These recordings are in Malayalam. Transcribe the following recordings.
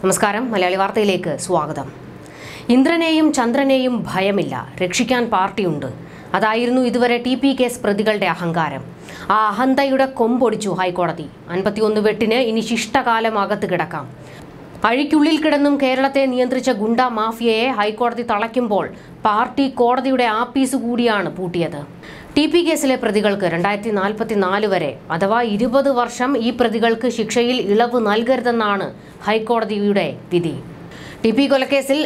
നമസ്കാരം, മലയാളി വാർത്തയിലേക്ക് സ്വാഗതം. ഇന്ദ്രനെയും ചന്ദ്രനെയും ഭയമില്ല, രക്ഷിക്കാൻ പാർട്ടിയുണ്ട്. അതായിരുന്നു ഇതുവരെ TP കേസ് പ്രതികളുടെ അഹങ്കാരം. ആ അഹന്തയുടെ കൊമ്പൊടിച്ചു ഹൈക്കോടതി. 51 വെട്ടിന് ഇനി ശിഷ്ടകാലം അകത്ത് കിടക്കാം. അഴിക്കുള്ളിൽ കിടന്നും കേരളത്തെ നിയന്ത്രിച്ച ഗുണ്ട മാഫിയയെ ഹൈക്കോടതി തളയ്ക്കുമ്പോൾ പാർട്ടി കോടതിയുടെ ആപ്പീസ് കൂടിയാണ് പൂട്ടിയത്. TP കേസിലെ പ്രതികൾക്ക് 2044 വരെ അഥവാ 20 വർഷം ഈ പ്രതികൾക്ക് ശിക്ഷയിൽ ഇളവ് നൽകരുതെന്നാണ് ഹൈക്കോടതിയുടെ വിധി. TP കൊലക്കേസിൽ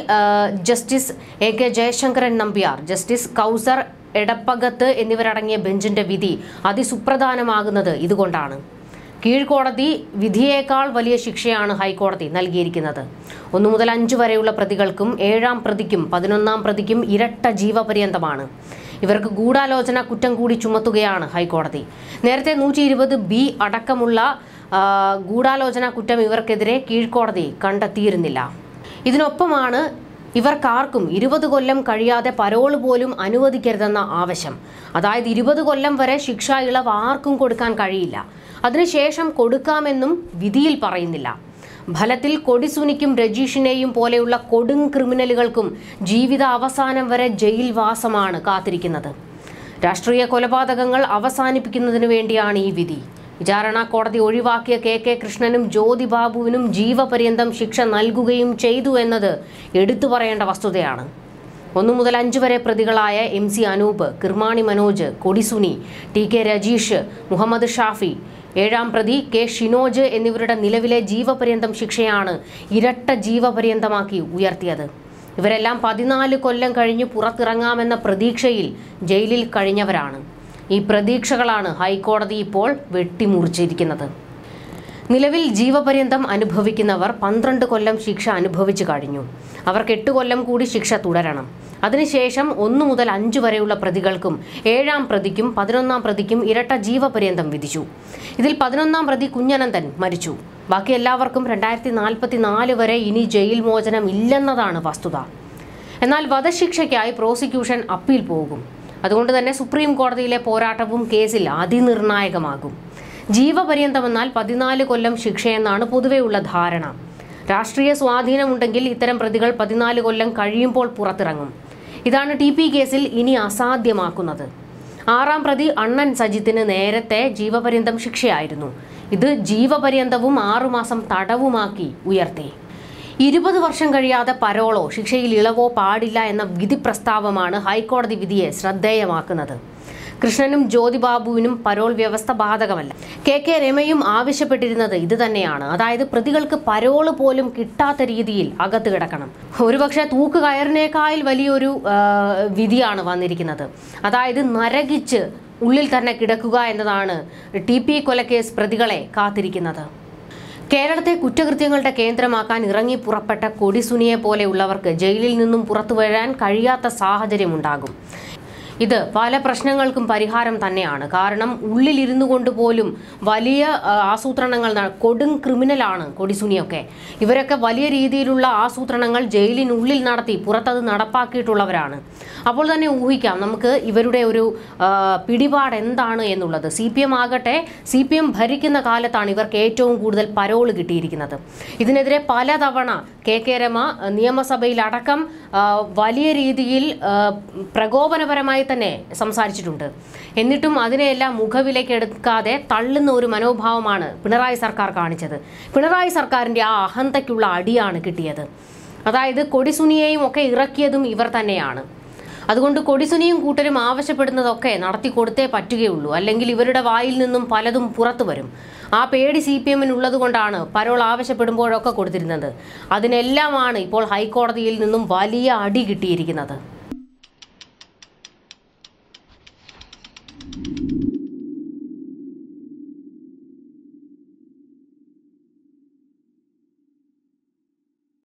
justice AK Jayasankaran Nambiar, justice Kauser Edappagath എന്നിവരടങ്ങിയ ബെഞ്ചിന്റെ വിധി അതിസുപ്രധാനമാകുന്നത് ഇതുകൊണ്ടാണ്. കീഴ്ക്കോടതി വിധിയേക്കാൾ വലിയ ശിക്ഷയാണ് ഹൈക്കോടതി നൽകിയിരിക്കുന്നത്. 1 മുതൽ 5 വരെയുള്ള പ്രതികൾക്കും 7ാം പ്രതിക്കും 11ാം പ്രതിക്കും ഇരട്ട ജീവപര്യന്തമാണ്. ഇവർക്ക് ഗൂഢാലോചന കുറ്റം കൂടി ചുമത്തുകയാണ് ഹൈക്കോടതി. നേരത്തെ 120B അടക്കമുള്ള ഗൂഢാലോചന കുറ്റം ഇവർക്കെതിരെ കീഴ്ക്കോടതി കണ്ടെത്തിയിരുന്നില്ല. ഇതിനൊപ്പമാണ് ഇവർക്കാർക്കും 20 കൊല്ലം കഴിയാതെ പരോൾ പോലും അനുവദിക്കരുതെന്ന ആവശ്യം. അതായത് 20 കൊല്ലം വരെ ശിക്ഷാ ഇളവ് ആർക്കും കൊടുക്കാൻ കഴിയില്ല. അതിനുശേഷം കൊടുക്കാമെന്നും വിധിയിൽ പറയുന്നില്ല. ഫലത്തിൽ കൊടിസുനിക്കും രജീഷിനെയും പോലെയുള്ള കൊടും ക്രിമിനലുകൾക്കും ജീവിത അവസാനം വരെ ജയിൽ വാസമാണ് കാത്തിരിക്കുന്നത്. രാഷ്ട്രീയ കൊലപാതകങ്ങൾ അവസാനിപ്പിക്കുന്നതിന് വേണ്ടിയാണ് ഈ വിധി. വിചാരണ കോടതി ഒഴിവാക്കിയ KK കൃഷ്ണനും ജ്യോതി ബാബുവിനും ജീവപര്യന്തം ശിക്ഷ നൽകുകയും ചെയ്തു എന്നത് എടുത്തു പറയേണ്ട വസ്തുതയാണ്. 1 മുതൽ 5 വരെ പ്രതികളായ MC അനൂപ്, കിർമാണി മനോജ്, കൊടിസുനി, TK രജീഷ്, മുഹമ്മദ് ഷാഫി, 7ാം പ്രതി K ഷിനോജ് എന്നിവരുടെ നിലവിലെ ജീവപര്യന്തം ശിക്ഷയാണ് ഇരട്ട ജീവപര്യന്തമാക്കി ഉയർത്തിയത്. ഇവരെല്ലാം 14 കൊല്ലം കഴിഞ്ഞ് പുറത്തിറങ്ങാമെന്ന പ്രതീക്ഷയിൽ ജയിലിൽ കഴിഞ്ഞവരാണ്. ഈ പ്രതീക്ഷകളാണ് ഹൈക്കോടതി ഇപ്പോൾ വെട്ടിമുറിച്ചിരിക്കുന്നത്. നിലവിൽ ജീവപര്യന്തം അനുഭവിക്കുന്നവർ 12 കൊല്ലം ശിക്ഷ അനുഭവിച്ചു കഴിഞ്ഞു. അവർക്ക് 8 കൊല്ലം കൂടി ശിക്ഷ തുടരണം. അതിനുശേഷം 1 മുതൽ 5 വരെയുള്ള പ്രതികൾക്കും 7ാം പ്രതിക്കും 11ാം പ്രതിക്കും ഇരട്ട ജീവപര്യന്തം വിധിച്ചു. ഇതിൽ 11ാം പ്രതി കുഞ്ഞനന്തൻ മരിച്ചു. ബാക്കി എല്ലാവർക്കും 2044 വരെ ഇനി ജയിൽ മോചനം ഇല്ലെന്നതാണ് വസ്തുത. എന്നാൽ വധശിക്ഷയ്ക്കായി പ്രോസിക്യൂഷൻ അപ്പീൽ പോകും. അതുകൊണ്ട് തന്നെ സുപ്രീം കോടതിയിലെ പോരാട്ടവും കേസിൽ അതിനിർണായകമാകും. ജീവപര്യന്തമെന്നാൽ 14 കൊല്ലം ശിക്ഷയെന്നാണ് പൊതുവെയുള്ള ധാരണ. രാഷ്ട്രീയ സ്വാധീനമുണ്ടെങ്കിൽ ഇത്തരം പ്രതികൾ 14 കൊല്ലം കഴിയുമ്പോൾ പുറത്തിറങ്ങും. ഇതാണ് TP കേസിൽ ഇനി അസാധ്യമാക്കുന്നത്. 6ാം പ്രതി അണ്ണൻ സജിത്തിന് നേരത്തെ ജീവപര്യന്തം ശിക്ഷയായിരുന്നു. ഇത് ജീവപര്യന്തവും 6 മാസം തടവുമാക്കി ഉയർത്തി. 20 വർഷം കഴിയാതെ പരോളോ ശിക്ഷയിൽ ഇളവോ പാടില്ല എന്ന വിധി പ്രസ്താവമാണ് ഹൈക്കോടതി വിധിയെ ശ്രദ്ധേയമാക്കുന്നത്. കൃഷ്ണനും ജ്യോതി ബാബുവിനും പരോൾ വ്യവസ്ഥ ബാധകമല്ല. KK രമയും ആവശ്യപ്പെട്ടിരുന്നത് ഇത് തന്നെയാണ്. അതായത് പ്രതികൾക്ക് പരോള് പോലും കിട്ടാത്ത രീതിയിൽ അകത്ത് കിടക്കണം. ഒരുപക്ഷെ തൂക്കുകയറിനേക്കാൾ വലിയൊരു വിധിയാണ് വന്നിരിക്കുന്നത്. അതായത് നരകിച്ച് ഉള്ളിൽ തന്നെ കിടക്കുക എന്നതാണ് TP കൊലക്കേസ് പ്രതികളെ കാത്തിരിക്കുന്നത്. കേരളത്തെ കുറ്റകൃത്യങ്ങളുടെ കേന്ദ്രമാക്കാൻ ഇറങ്ങി പുറപ്പെട്ട കൊടിസുനിയെ പോലെയുള്ളവർക്ക് ജയിലിൽ നിന്നും പുറത്തു വരാൻ കഴിയാത്ത സാഹചര്യമുണ്ടാകും. ഇത് പല പ്രശ്നങ്ങൾക്കും പരിഹാരം തന്നെയാണ്. കാരണം ഉള്ളിലിരുന്നു കൊണ്ട് പോലും വലിയ ആസൂത്രണങ്ങൾ, കൊടും ക്രിമിനലാണ് കൊടിസുനിയൊക്കെ. ഇവരൊക്കെ വലിയ രീതിയിലുള്ള ആസൂത്രണങ്ങൾ ജയിലിനുള്ളിൽ നടത്തി പുറത്തത് നടപ്പാക്കിയിട്ടുള്ളവരാണ്. അപ്പോൾ തന്നെ ഊഹിക്കാം നമുക്ക് ഇവരുടെ ഒരു പിടിപാട് എന്താണ് എന്നുള്ളത്. CPM ആകട്ടെ, CPM ഭരിക്കുന്ന കാലത്താണ് ഇവർക്ക് ഏറ്റവും കൂടുതൽ പരോള് കിട്ടിയിരിക്കുന്നത്. ഇതിനെതിരെ പലതവണ KK രമ നിയമസഭയിലടക്കം വലിയ രീതിയിൽ പ്രകോപനപരമായി തന്നെ സംസാരിച്ചിട്ടുണ്ട്. എന്നിട്ടും അതിനെയെല്ലാം മുഖവിലേക്ക് എടുക്കാതെ തള്ളുന്ന ഒരു മനോഭാവമാണ് പിണറായി സർക്കാർ കാണിച്ചത്. പിണറായി സർക്കാരിൻ്റെ ആ അഹന്തയ്ക്കുള്ള അടിയാണ് കിട്ടിയത്. അതായത് കൊടിസുനിയെയും ഒക്കെ ഇറക്കിയതും ഇവർ തന്നെയാണ്. അതുകൊണ്ട് കൊടിസുനിയും കൂട്ടരും ആവശ്യപ്പെടുന്നതൊക്കെ നടത്തി കൊടുത്തേ പറ്റുകയുള്ളൂ. അല്ലെങ്കിൽ ഇവരുടെ വായിൽ നിന്നും പലതും പുറത്തു വരും. ആ പേടി CPM-നുള്ളത് കൊണ്ടാണ് പരോൾ ആവശ്യപ്പെടുമ്പോഴൊക്കെ കൊടുത്തിരുന്നത്. അതിനെല്ലാമാണ് ഇപ്പോൾ ഹൈക്കോടതിയിൽ നിന്നും വലിയ അടി കിട്ടിയിരിക്കുന്നത്.